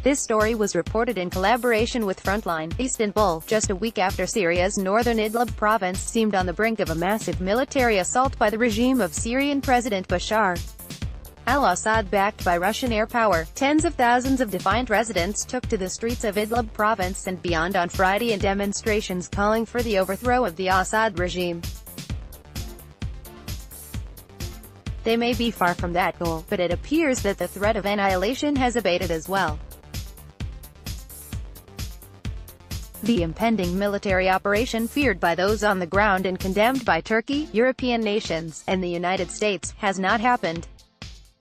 This story was reported in collaboration with Frontline ISTANBUL, just a week after Syria's northern Idlib province seemed on the brink of a massive military assault by the regime of Syrian President Bashar al-Assad. Backed by Russian air power, tens of thousands of defiant residents took to the streets of Idlib province and beyond on Friday in demonstrations calling for the overthrow of the Assad regime. They may be far from that goal, but it appears that the threat of annihilation has abated as well. The impending military operation, feared by those on the ground and condemned by Turkey, European nations, and the United States, has not happened.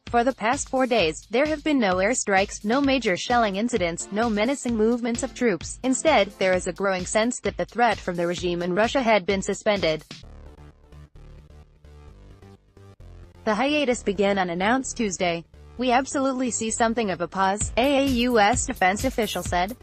For the past 4 days, there have been no airstrikes, no major shelling incidents, no menacing movements of troops. Instead, there is a growing sense that the threat from the regime in Russia had been suspended. The hiatus began unannounced Tuesday. "We absolutely see something of a pause," a U.S. defense official said.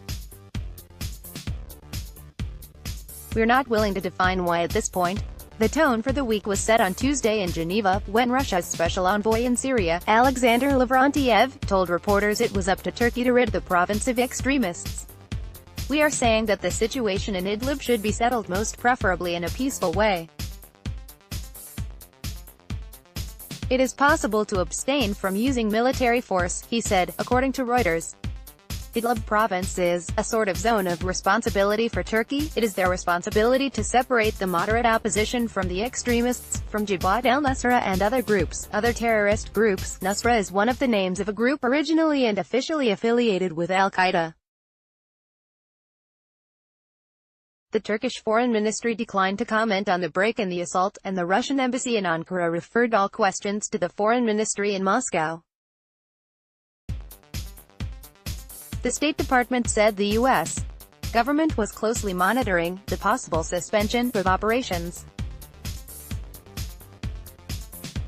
"We're not willing to define why at this point." The tone for the week was set on Tuesday in Geneva, when Russia's special envoy in Syria, Alexander Lavrentiev, told reporters it was up to Turkey to rid the province of extremists. "We are saying that the situation in Idlib should be settled most preferably in a peaceful way. It is possible to abstain from using military force," he said, according to Reuters. Idlib province is a sort of zone of responsibility for Turkey. It is their responsibility to separate the moderate opposition from the extremists, from Jabhat al-Nusra and other groups, other terrorist groups. Nusra is one of the names of a group originally and officially affiliated with al-Qaeda. The Turkish Foreign Ministry declined to comment on the break in the assault, and the Russian embassy in Ankara referred all questions to the Foreign Ministry in Moscow. The State Department said the U.S. government was closely monitoring the possible suspension of operations.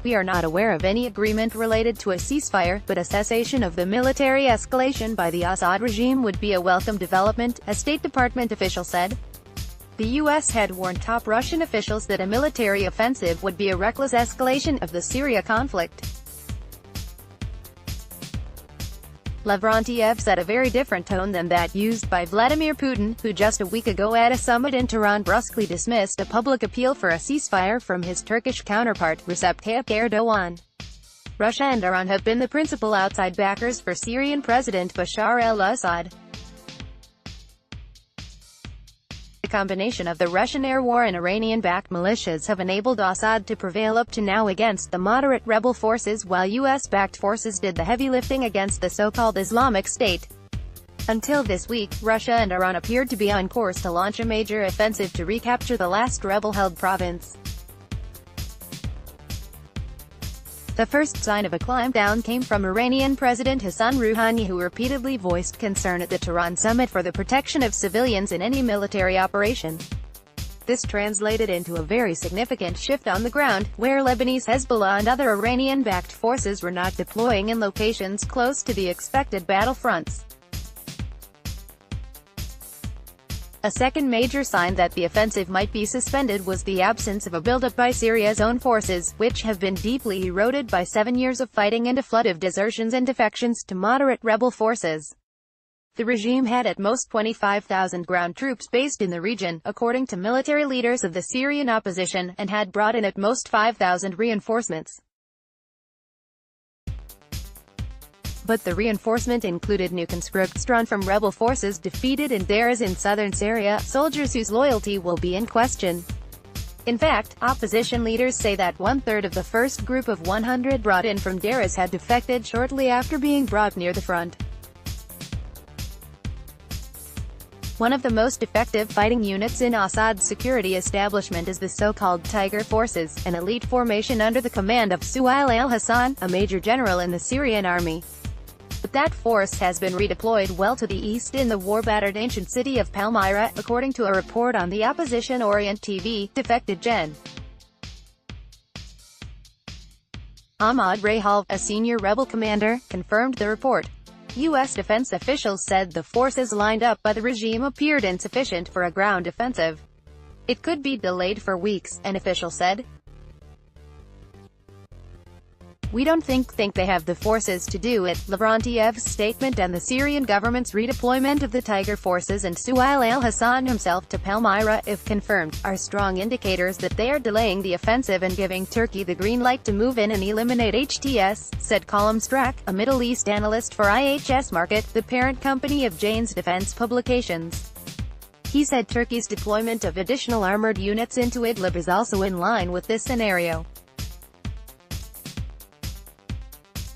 "We are not aware of any agreement related to a ceasefire, but a cessation of the military escalation by the Assad regime would be a welcome development," a State Department official said. The U.S. had warned top Russian officials that a military offensive would be a reckless escalation of the Syria conflict. Lavrentiev set a very different tone than that used by Vladimir Putin, who just a week ago at a summit in Tehran brusquely dismissed a public appeal for a ceasefire from his Turkish counterpart, Recep Tayyip Erdogan. Russia and Iran have been the principal outside backers for Syrian President Bashar al-Assad. The combination of the Russian air war and Iranian-backed militias have enabled Assad to prevail up to now against the moderate rebel forces, while U.S.-backed forces did the heavy lifting against the so-called Islamic State. Until this week, Russia and Iran appeared to be on course to launch a major offensive to recapture the last rebel-held province. The first sign of a climb-down came from Iranian President Hassan Rouhani, who repeatedly voiced concern at the Tehran summit for the protection of civilians in any military operation. This translated into a very significant shift on the ground, where Lebanese Hezbollah and other Iranian-backed forces were not deploying in locations close to the expected battlefronts. A second major sign that the offensive might be suspended was the absence of a buildup by Syria's own forces, which have been deeply eroded by 7 years of fighting and a flood of desertions and defections to moderate rebel forces. The regime had at most 25,000 ground troops based in the region, according to military leaders of the Syrian opposition, and had brought in at most 5,000 reinforcements. But the reinforcement included new conscripts drawn from rebel forces defeated in Daras in southern Syria, soldiers whose loyalty will be in question. In fact, opposition leaders say that 1/3 of the first group of 100 brought in from Daras had defected shortly after being brought near the front. One of the most effective fighting units in Assad's security establishment is the so-called Tiger Forces, an elite formation under the command of Suhail al-Hassan, a major general in the Syrian army. But that force has been redeployed well to the east in the war-battered ancient city of Palmyra, according to a report on the opposition Orient TV. Defected Gen. Ahmad Rahal, a senior rebel commander, confirmed the report. U.S. defense officials said the forces lined up by the regime appeared insufficient for a ground offensive. It could be delayed for weeks, an official said. "We don't think they have the forces to do it." Lavrentiev's statement and the Syrian government's redeployment of the Tiger forces and Suhail al-Hassan himself to Palmyra, if confirmed, are strong indicators that they are delaying the offensive and giving Turkey the green light to move in and eliminate HTS, said Colm Strack, a Middle East analyst for IHS Markit, the parent company of Jane's Defense Publications. He said Turkey's deployment of additional armored units into Idlib is also in line with this scenario.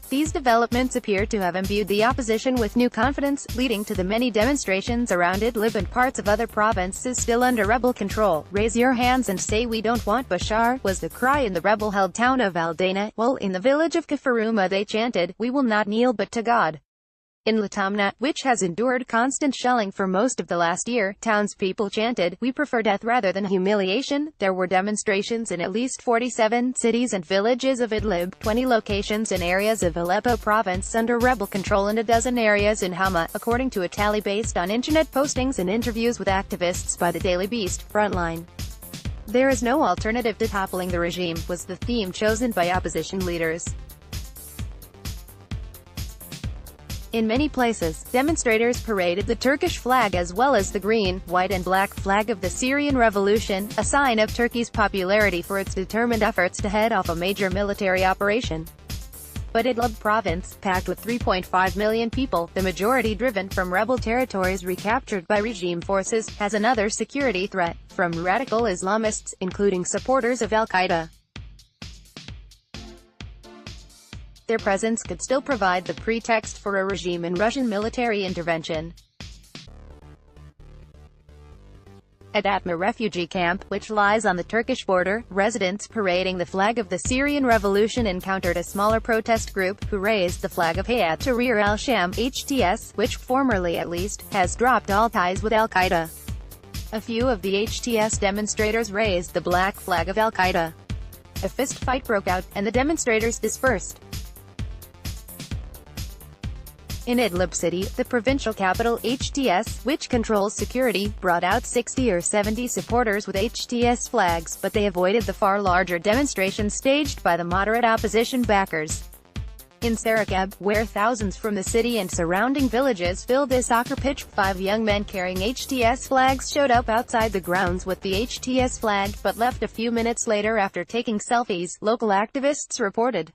These developments appear to have imbued the opposition with new confidence, leading to the many demonstrations around Idlib and parts of other provinces still under rebel control. "Raise your hands and say we don't want Bashar," was the cry in the rebel-held town of Al-Dana, while in the village of Kafaruma they chanted, "We will not kneel but to God." In Latamna, which has endured constant shelling for most of the last year, townspeople chanted, "We prefer death rather than humiliation." There were demonstrations in at least 47 cities and villages of Idlib, 20 locations in areas of Aleppo province under rebel control and a dozen areas in Hama, according to a tally based on internet postings and interviews with activists by the Daily Beast. Frontline. "There is no alternative to toppling the regime," was the theme chosen by opposition leaders. In many places, demonstrators paraded the Turkish flag as well as the green, white and black flag of the Syrian Revolution, a sign of Turkey's popularity for its determined efforts to head off a major military operation. But Idlib province, packed with 3.5 million people, the majority driven from rebel territories recaptured by regime forces, has another security threat, from radical Islamists, including supporters of al-Qaeda. Their presence could still provide the pretext for a regime and Russian military intervention. At Atma refugee camp, which lies on the Turkish border, residents parading the flag of the Syrian Revolution encountered a smaller protest group, who raised the flag of Hayat Tahrir al-Sham (HTS), which, formerly at least, has dropped all ties with al-Qaeda. A few of the HTS demonstrators raised the black flag of al-Qaeda. A fist fight broke out, and the demonstrators dispersed. In Idlib city, the provincial capital, HTS, which controls security, brought out 60 or 70 supporters with HTS flags, but they avoided the far larger demonstration staged by the moderate opposition backers. In Sarakeb, where thousands from the city and surrounding villages filled a soccer pitch, 5 young men carrying HTS flags showed up outside the grounds with the HTS flag, but left a few minutes later after taking selfies, local activists reported.